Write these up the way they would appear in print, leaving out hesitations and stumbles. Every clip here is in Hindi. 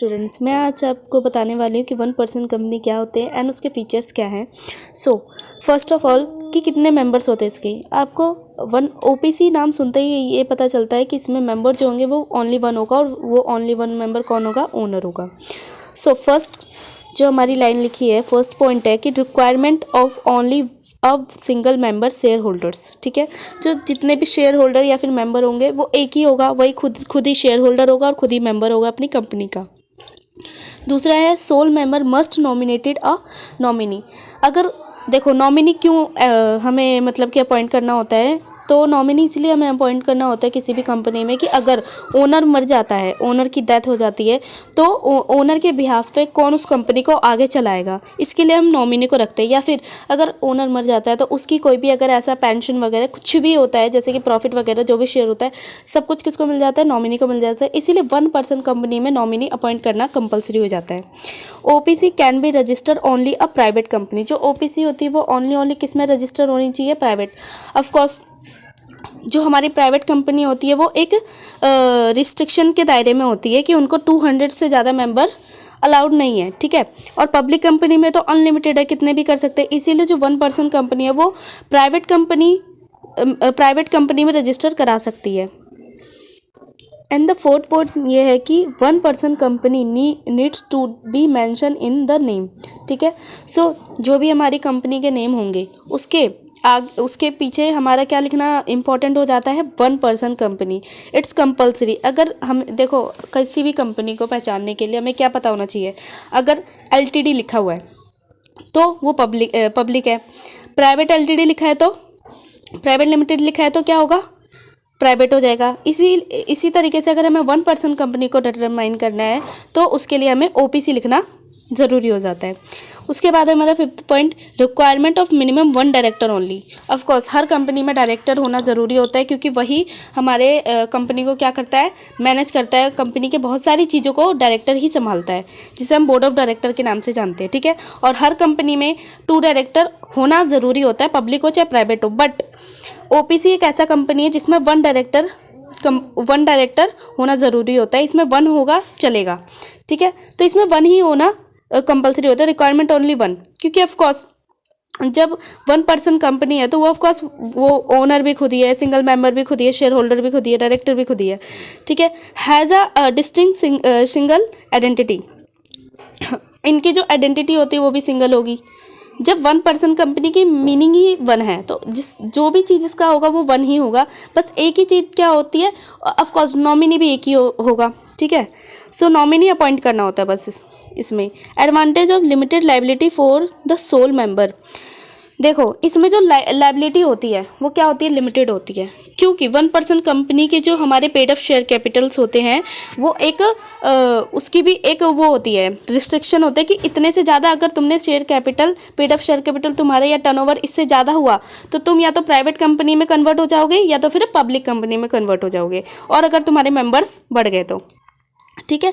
स्टूडेंट्स, मैं आज आपको बताने वाली हूँ कि 1% कंपनी क्या होते हैं एंड उसके फीचर्स क्या हैं। सो फर्स्ट ऑफ ऑल कि कितने मेंबर्स होते हैं इसके। आपको वन ओपीसी नाम सुनते ही ये पता चलता है कि इसमें मेंबर जो होंगे वो ओनली वन होगा, और वो ओनली वन मेंबर कौन होगा? ओनर होगा। सो फर्स्ट जो हमारी लाइन लिखी है, फर्स्ट पॉइंट है कि रिक्वायरमेंट ऑफ ओनली अब सिंगल मेंबर शेयर होल्डर्स। ठीक है, जो जितने भी शेयर होल्डर या फिर मेंबर होंगे वो एक ही होगा, वही खुद ही शेयर होल्डर होगा और खुद ही मेंबर होगा अपनी कंपनी का। दूसरा है sole member must nominated a nominee. अगर देखो नॉमिनी क्यों हमें मतलब कि अपॉइंट करना होता है, तो नॉमिनी इसलिए हमें अपॉइंट करना होता है किसी भी कंपनी में कि अगर ओनर मर जाता है, ओनर की डेथ हो जाती है, तो ओनर के बिहाफ पे कौन उस कंपनी को आगे चलाएगा, इसके लिए हम नॉमिनी को रखते हैं। या फिर अगर ओनर मर जाता है तो उसकी कोई भी अगर ऐसा पेंशन वगैरह कुछ भी होता है, जैसे कि प्रॉफिट वगैरह जो भी शेयर होता है, सब कुछ किसको मिल जाता है? नॉमिनी को मिल जाता है। इसीलिए 1% कंपनी में नॉमिनी अपॉइंट करना कंपलसरी हो जाता है। OPC can be registered only a private company. जो ओपीसी होती है वो ओनली किस में रजिस्टर होनी चाहिए? प्राइवेट। ऑफकोर्स जो हमारी प्राइवेट कंपनी होती है वो एक रिस्ट्रिक्शन के दायरे में होती है कि उनको 200 से ज़्यादा मेंबर अलाउड नहीं है। ठीक है, और पब्लिक कंपनी में तो अनलिमिटेड है, कितने भी कर सकते हैं। इसीलिए जो 1% कंपनी है वो प्राइवेट कंपनी में रजिस्टर करा सकती है। एंड द फोर्थ पॉइंट ये है कि 1% company needs to be mention in the name. ठीक है, सो जो भी हमारी कंपनी के नेम होंगे उसके पीछे हमारा क्या लिखना इंपॉर्टेंट हो जाता है? 1% कंपनी। It's compulsory. अगर हम देखो किसी भी कंपनी को पहचानने के लिए हमें क्या पता होना चाहिए? अगर एलटीडी लिखा हुआ है तो वो पब्लिक है, प्राइवेट एलटीडी लिखा है तो प्राइवेट, लिमिटेड लिखा है तो क्या होगा? प्राइवेट हो जाएगा। इसी तरीके से अगर हमें 1% कंपनी को डिटरमाइन करना है तो उसके लिए हमें ओपीसी लिखना ज़रूरी हो जाता है। उसके बाद हमारा fifth point, requirement of minimum 1 director only. Of course her company में डायरेक्टर होना ज़रूरी होता है, क्योंकि वही हमारे कंपनी को क्या करता है? मैनेज करता है। कंपनी के बहुत सारी चीज़ों को डायरेक्टर ही संभालता है, जिसे हम बोर्ड ऑफ डायरेक्टर के नाम से जानते हैं। ठीक है, और हर कंपनी में 2 डायरेक्टर होना ज़रूरी होता है, पब्लिक हो चाहे प्राइवेट हो। बट ओपीसी एक ऐसा कंपनी है जिसमें 1 डायरेक्टर होना ज़रूरी होता है। इसमें 1 होगा चलेगा। ठीक है, तो इसमें 1 ही होना कंपलसरी होता है, रिक्वायरमेंट ओनली 1। क्योंकि ऑफ कोर्स जब 1% कंपनी है तो वो ऑफ कोर्स वो ओनर भी खुद ही है, सिंगल मेंबर भी खुद ही है, शेयर होल्डर भी खुद ही है, डायरेक्टर भी खुद ही है। ठीक है, has a distinct single identity. इनकी जो आइडेंटिटी होती है वो भी सिंगल होगी। जब 1% कंपनी की मीनिंग ही 1 है तो जो भी चीज़ इसका होगा वो 1 ही होगा। बस एक ही चीज़ क्या होती है? ऑफकोर्स नॉमिनी भी एक ही होगा। ठीक है, सो नॉमिनी अपॉइंट करना होता है बस इसमें। Advantage of limited liability for the sole member. देखो इसमें जो लाइबिलिटी होती है वो क्या होती है? लिमिटेड होती है, क्योंकि 1% कंपनी के जो हमारे पेड अप शेयर कैपिटल्स होते हैं वो एक उसकी भी एक वो होती है, रिस्ट्रिक्शन होता है कि इतने से ज़्यादा अगर तुमने share capital, paid up share capital तुम्हारा या टर्नओवर इससे ज़्यादा हुआ तो तुम या तो प्राइवेट कंपनी में कन्वर्ट हो जाओगे या तो फिर पब्लिक कंपनी में कन्वर्ट हो जाओगे, और अगर तुम्हारे मेंबर्स बढ़ गए तो। ठीक है,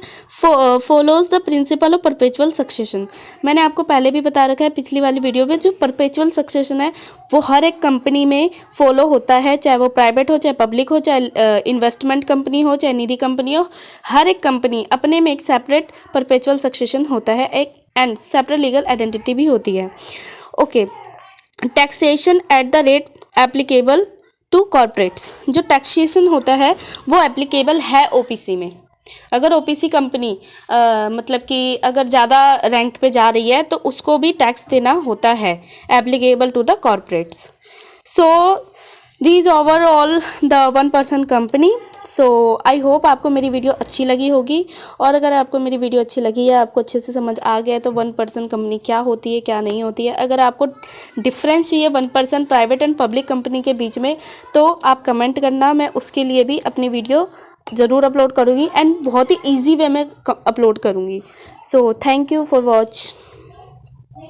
follows the principle of perpetual succession. मैंने आपको पहले भी बता रखा है पिछली वाली वीडियो में, जो परपेचुअल सक्सेशन है वो हर एक कंपनी में फॉलो होता है, चाहे वो प्राइवेट हो चाहे पब्लिक हो, चाहे इन्वेस्टमेंट कंपनी हो चाहे निधि कंपनी हो। हर एक कंपनी अपने में एक सेपरेट परपेचुअल सक्सेशन होता है, एक एंड सेपरेट लीगल आइडेंटिटी भी होती है। Okay, taxation at the rate applicable to corporates. जो टैक्सेशन होता है वो एप्लीकेबल है ओपीसी में। अगर ओपीसी कंपनी मतलब कि अगर ज़्यादा रैंक पे जा रही है तो उसको भी टैक्स देना होता है, applicable to the corporates. So these overall the 1% company. So I hope आपको मेरी वीडियो अच्छी लगी होगी, और अगर आपको मेरी वीडियो अच्छी लगी है, आपको अच्छे से समझ आ गया है तो 1% कंपनी क्या होती है क्या नहीं होती है। अगर आपको डिफरेंस चाहिए 1% प्राइवेट एंड पब्लिक कंपनी के बीच में तो आप कमेंट करना, मैं उसके लिए भी अपनी वीडियो ज़रूर अपलोड करूँगी एंड बहुत ही ईजी वे में अपलोड करूँगी। So thank you for watch.